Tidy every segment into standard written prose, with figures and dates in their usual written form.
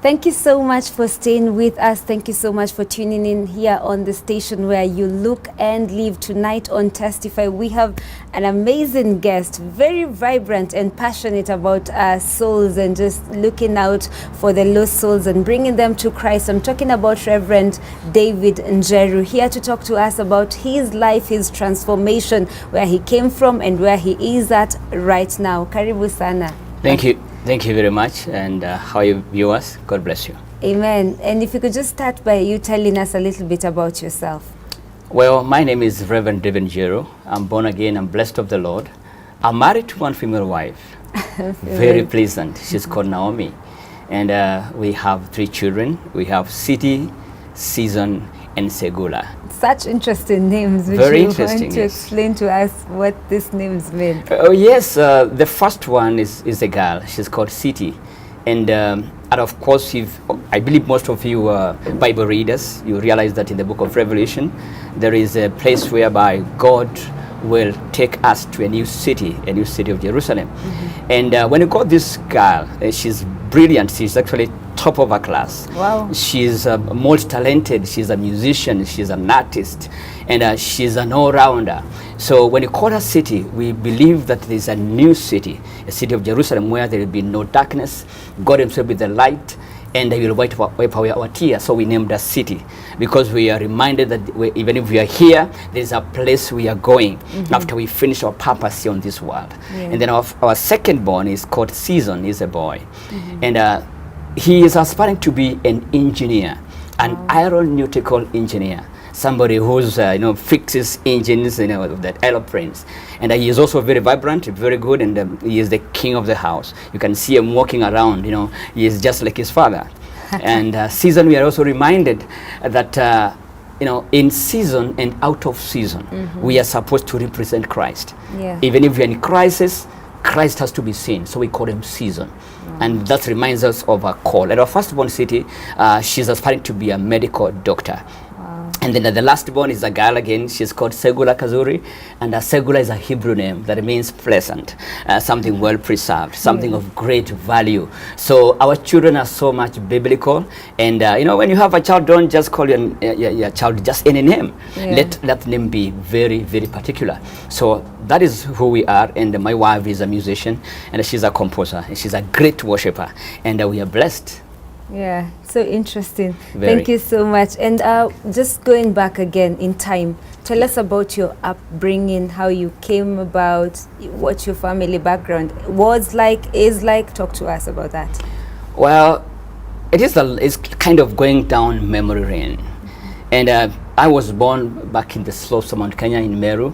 Thank you so much for staying with us. Thank you so much for tuning in here on the station where you look and live. Tonight on Testify, we have an amazing guest, very vibrant and passionate about souls and just looking out for the lost souls and bringing them to Christ. I'm talking about Reverend David Njeru, here to talk to us about his life, his transformation, where he came from and where he is at right now. Karibu sana. Thank you. Thank you very much. And how are you viewers? God bless you. Amen. And if you could just start by you telling us a little bit about yourself. Well, my name is Reverend David Njeru. I'm born again. I'm blessed of the Lord. I'm married to one female wife. Very pleasant. She's called Naomi. And we have 3 children. We have City, Season, and Segula. Such interesting names. Which Very you interesting, want to yes. explain to us what these names mean. Oh yes, the first one is a girl. She's called City. And of course, I believe most of you are Bible readers. You realize that in the book of Revelation, there is a place whereby God will take us to a new city of Jerusalem. And when you got this girl, she's brilliant. She's actually top of her class. Wow. She's most talented. She's a musician. She's an artist. And she's an all-rounder. So when you call her City, we believe that there's a new city, a city of Jerusalem where there will be no darkness. God himself will be the light, and he will wipe away our tears. So we named her City, because we are reminded that even if we are here, there's a place we are going after we finish our purpose here on this world. Yeah. And then our second born is called Season. He's a boy. And he is aspiring to be an engineer, an aeronautical engineer. Somebody who's fixes engines, that aeroplanes. And he is also very vibrant, very good, and he is the king of the house. You can see him walking around. He is just like his father. And Season, we are also reminded that in season and out of season, we are supposed to represent Christ. Yeah. Even if we are in crisis, Christ has to be seen, so we call him Season. And that reminds us of our call. And our firstborn City, she's aspiring to be a medical doctor. And then the last born is a girl again. She's called Segula Kazuri, and Segula is a Hebrew name that means pleasant, something well preserved, something of great value. So our children are so much biblical, and when you have a child, don't just call your child just any name. Let that name be very, very particular. So that is who we are, and my wife is a musician, and she's a composer, and she's a great worshiper, and we are blessed. Yeah, so interesting. Very. Thank you so much. And just going back again in time, tell us about your upbringing, how you came about, what your family background was like, is like. Talk to us about that. Well, it's kind of going down memory lane. And I was born back in the slopes of Mount Kenya in Meru.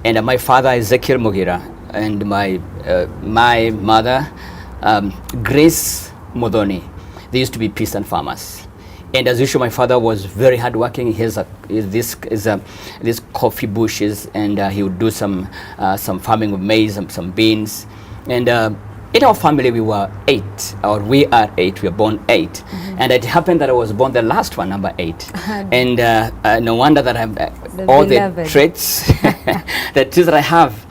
And my father, Ezekiel Mugira, and my mother, Grace Modoni. They used to be peasant farmers, and as usual, my father was very hardworking. He has these coffee bushes, and he would do some farming of maize and some beans. And in our family, we are 8. We are born 8, and it happened that I was born the last one, number 8. And no wonder that I'm all the traits, the traits that I have,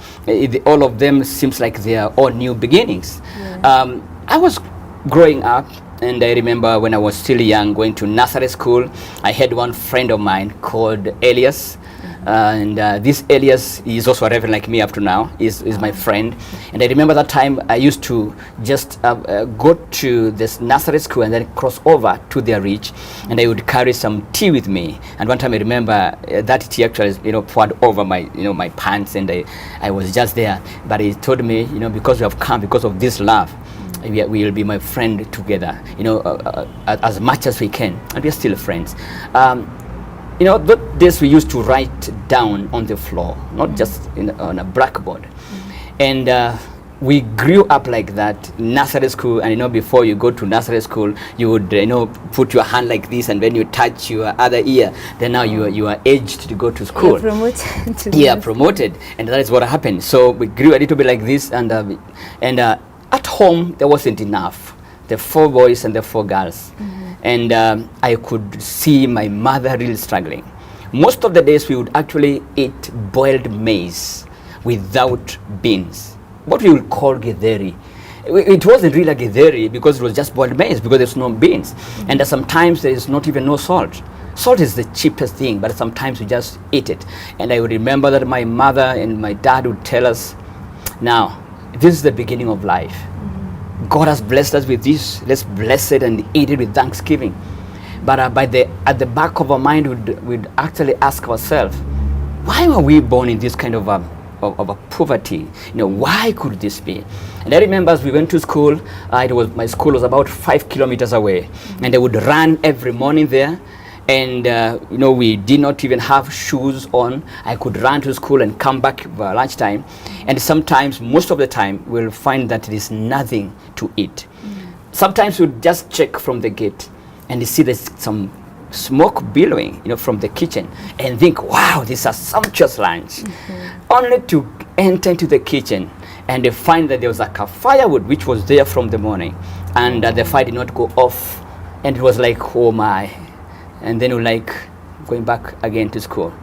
all of them seems like they are all new beginnings. Yeah. I was growing up. And I remember when I was still young, going to nursery school, I had one friend of mine called Elias. And this Elias is also a reverend like me up to now, is my friend. And I remember that time I used to just go to this nursery school and then cross over to their reach, and I would carry some tea with me. And one time I remember that tea actually poured over my pants, and I was just there. But he told me, because we have come because of this love, we will be my friend together, as much as we can, and we are still friends. Those days we used to write down on the floor, not just on a blackboard. And we grew up like that, nursery school. And before you go to nursery school, you would put your hand like this, and when you touch your other ear, then now you are aged to go to school. You're promoted. Promoted, and that is what happened. So we grew a little bit like this, and at home there wasn't enough, the 4 boys and the 4 girls. And I could see my mother really struggling. Most of the days we would actually eat boiled maize without beans, what we would call githeri. it wasn't really a githeri because it was just boiled maize, because there's no beans. And sometimes there is not even no salt. Salt is the cheapest thing, but sometimes we just eat it. And I would remember that my mother and my dad would tell us, now, this is the beginning of life. God has blessed us with this. Let's bless it and eat it with thanksgiving. But at the back of our mind, we'd actually ask ourselves, why were we born in this kind of a poverty? Why could this be? And I remember as we went to school, my school was about 5 kilometers away, and I would run every morning there. And we did not even have shoes on. I could run to school and come back by lunchtime. And sometimes, most of the time, we'll find that there is nothing to eat. Sometimes we'll just check from the gate and you see there's some smoke billowing, from the kitchen, and think, wow, this is a sumptuous lunch. Only to enter into the kitchen and they find that there was like a firewood which was there from the morning, and the fire did not go off, and it was like, oh my. And then we're like going back again to school.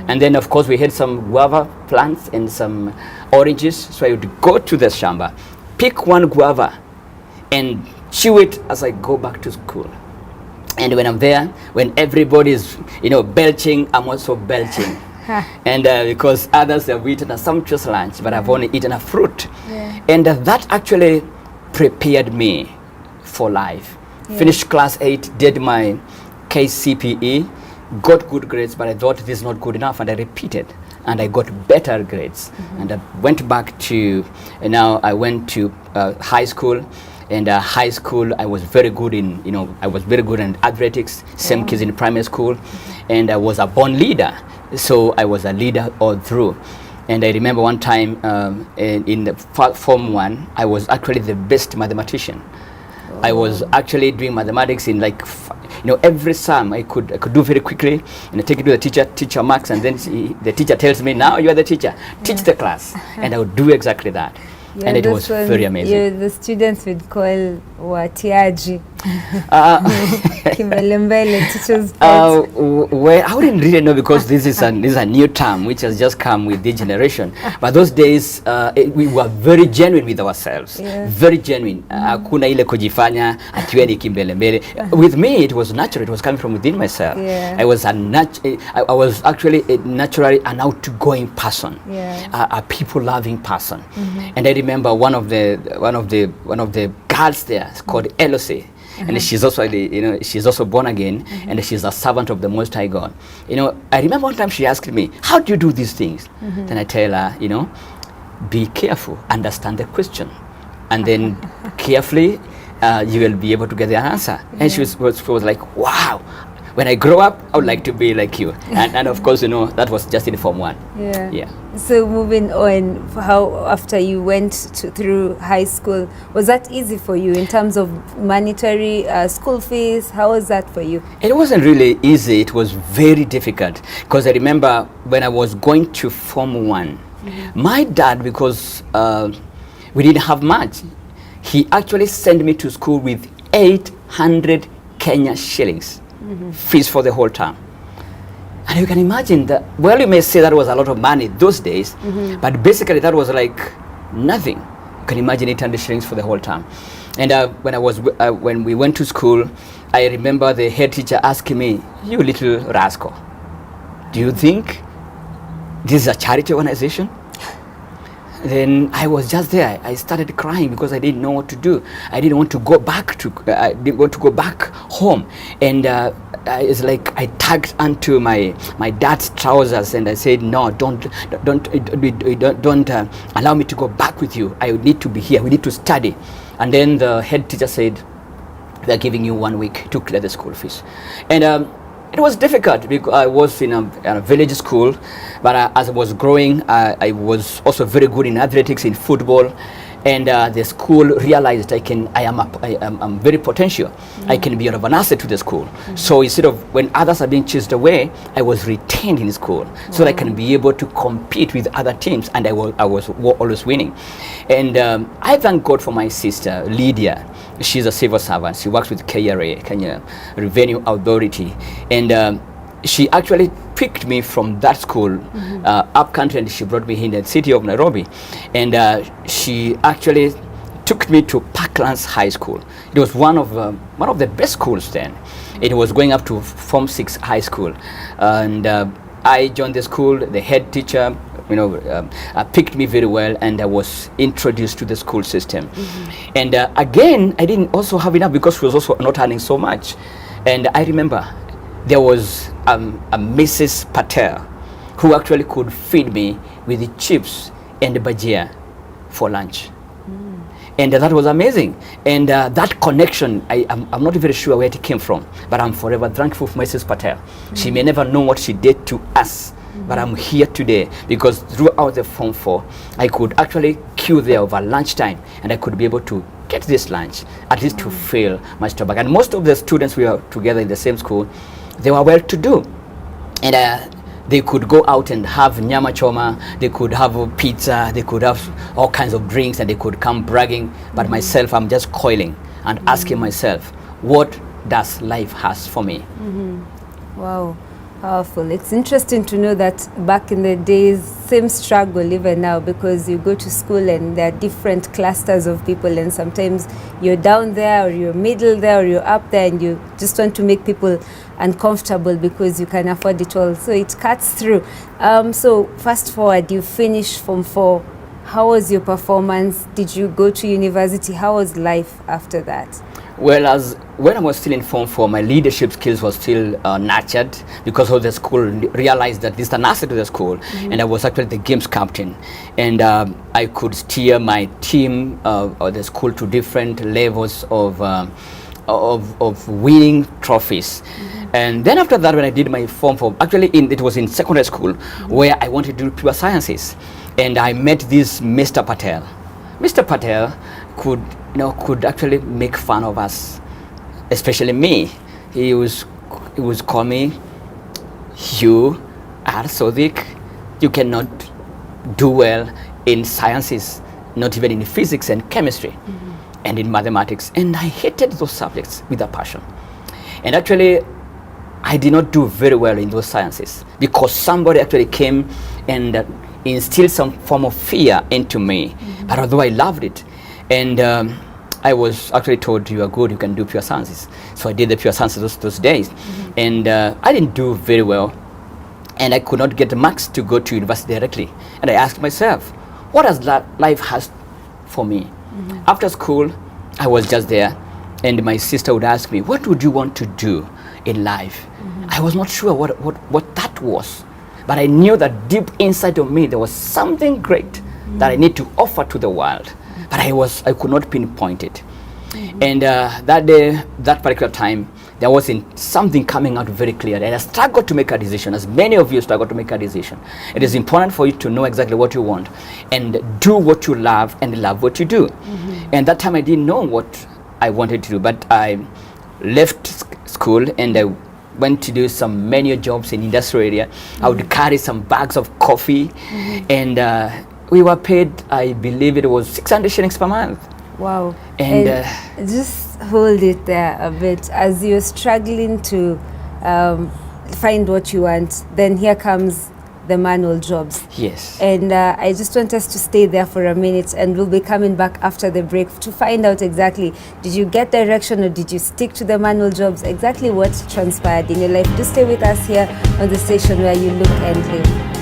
And then of course we had some guava plants and some oranges, so I would go to the shamba, pick one guava and chew it as I go back to school. And when I'm there, when everybody's belching, I'm also belching. And because others have eaten a sumptuous lunch, but I've only eaten a fruit. And that actually prepared me for life. Finished class 8, did my KCPE, got good grades, but I thought this is not good enough, and I repeated, and I got better grades. And I went back to, I went to high school, and high school I was very good in, I was very good in athletics, same kids in primary school, and I was a born leader, so I was a leader all through. And I remember one time in the Form 1, I was actually the best mathematician. I was actually doing mathematics in every sum I could do very quickly, and I take it to the teacher marks, and then the teacher tells me, now you are the teacher, teach the class. And I would do exactly that. And it was very amazing. The students would call watiaji. Teachers. Well, I wouldn't really know, because this is a new term which has just come with this generation. But those days we were very genuine with ourselves, very genuine. Hakuna ile kujifanya atiwe ni kimbelembele. With me it was natural. It was coming from within myself. I was I was actually naturally an outgoing person, a people-loving person. And I remember one of the girls there is called Elose. And she's also, she's also born again, and she's a servant of the Most High God. I remember one time she asked me, how do you do these things? Then I tell her, be careful, understand the question, and then carefully you will be able to get the answer. And she was like, wow, when I grow up, I would like to be like you. And of course, that was just in Form 1. So moving on, how after you went through high school, was that easy for you in terms of monetary school fees? How was that for you? It wasn't really easy. It was very difficult, because I remember when I was going to Form 1, my dad, because we didn't have much, he actually sent me to school with 800 Kenya shillings. Fees for the whole term. And you can imagine that, well, you may say that was a lot of money those days, but basically that was like nothing. You can imagine 800 shillings for the whole term. And when we went to school, I remember the head teacher asking me, you little rascal, do you think this is a charity organization? Then I was just there. I started crying because I didn't know what to do. I didn't want to go back home. And it's like I tugged onto my dad's trousers, and I said, no, don't allow me to go back with you. I need to be here. We need to study. And then the head teacher said, they're giving you 1 week to clear the school fees. And it was difficult because I was in a village school, but as I was growing, I was also very good in athletics, in football, and the school realized I'm very potential. I can be of an asset to the school. So instead of when others are being chased away, I was retained in school so that I can be able to compete with other teams, and I was always winning. And I thank God for my sister Lydia. She's a civil servant. She works with KRA, Kenya Revenue Authority, and she actually picked me from that school up country, and she brought me in the city of Nairobi, and she actually took me to Parklands High School. It was one of the best schools then. It was going up to Form 6 high school, and I joined the school. The head teacher, picked me very well, and I was introduced to the school system. And again, I didn't also have enough because we was also not earning so much. And I remember there was a Mrs. Patel who actually could feed me with the chips and the bhajia for lunch. And that was amazing. And that connection, I'm not very sure where it came from, but I'm forever thankful for Mrs. Patel. She may never know what she did to us, but I'm here today because throughout the Form 4, I could actually queue there over lunchtime, and I could be able to get this lunch, at least to fill my stomach. And most of the students we were together in the same school, they were well to do. And they could go out and have nyama choma, they could have pizza, they could have all kinds of drinks, and they could come bragging. But myself, I'm just coiling and asking myself, what does life has for me? Wow, powerful. It's interesting to know that back in the days, same struggle even now, because you go to school and there are different clusters of people, and sometimes you're down there or you're middle there or you're up there, and you just want to make people uncomfortable because you can afford it all. So it cuts through. So fast forward, you finished Form 4. How was your performance? Did you go to university? How was life after that? Well, when I was still in Form 4, my leadership skills were still nurtured because of the school realized that this is an asset to the school, and I was actually the games captain, and I could steer my team or the school to different levels of winning trophies. And then after that, when I did my Form 4, actually it was in secondary school where I wanted to do pure sciences, and I met this Mr. Patel. Mr. Patel could actually make fun of us, especially me. He was call me, you are so thick, you cannot do well in sciences, not even in physics and chemistry and in mathematics. And I hated those subjects with a passion. And actually, I did not do very well in those sciences because somebody actually came and instilled some form of fear into me. But although I loved it, and I was actually told, you are good, you can do pure sciences. So I did the pure sciences those days. And I didn't do very well. And I could not get the marks to go to university directly. And I asked myself, what does life has for me? After school, I was just there. And my sister would ask me, what would you want to do in life? I was not sure what that was. But I knew that deep inside of me, there was something great that I need to offer to the world. But I could not pinpoint it. And that day, that particular time, there wasn't something coming out very clear. And I struggled to make a decision, as many of you struggle to make a decision. It is important for you to know exactly what you want and do what you love and love what you do. And that time I didn't know what I wanted to do, but I left school and I went to do some manual jobs in industrial area. I would carry some bags of coffee, and we were paid, I believe it was 600 shillings per month. Wow. And just hold it there a bit. As you're struggling to find what you want, then here comes the manual jobs. Yes. And I just want us to stay there for a minute, and we'll be coming back after the break to find out exactly, did you get direction or did you stick to the manual jobs? Exactly what transpired in your life. Do stay with us here on the station where you look and live.